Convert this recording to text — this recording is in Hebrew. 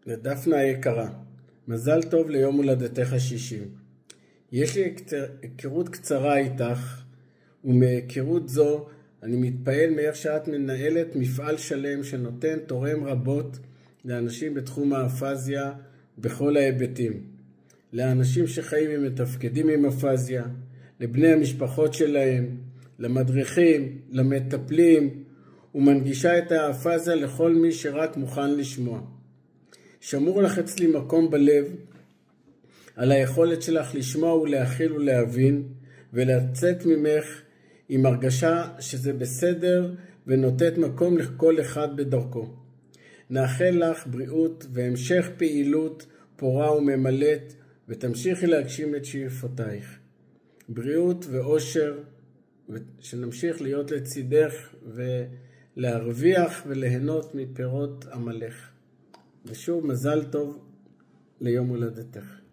לדפנה היקרה, מזל טוב ליום הולדתך ה-60. יש לי היכרות קצרה איתך, ומהיכרות זו אני מתפעל מאיך שאת מנהלת מפעל שלם שנותן תורם רבות לאנשים בתחום האפזיה בכל ההיבטים. לאנשים שחיים ומתפקדים עם אפזיה, לבני המשפחות שלהם, למדריכים, למטפלים, ומנגישה את האפזיה לכל מי שרק מוכן לשמוע. שמור לך אצלי מקום בלב על היכולת שלך לשמוע ולהכיל ולהבין, ולצאת ממך עם הרגשה שזה בסדר ונותנת מקום לכל אחד בדרכו. נאחל לך בריאות והמשך פעילות פורה וממלאת, ותמשיכי להגשים את שאיפותייך. בריאות ואושר, שנמשיך להיות לצידך ולהרוויח וליהנות מפירות עמלך. ושוב מזל טוב ליום הולדתך.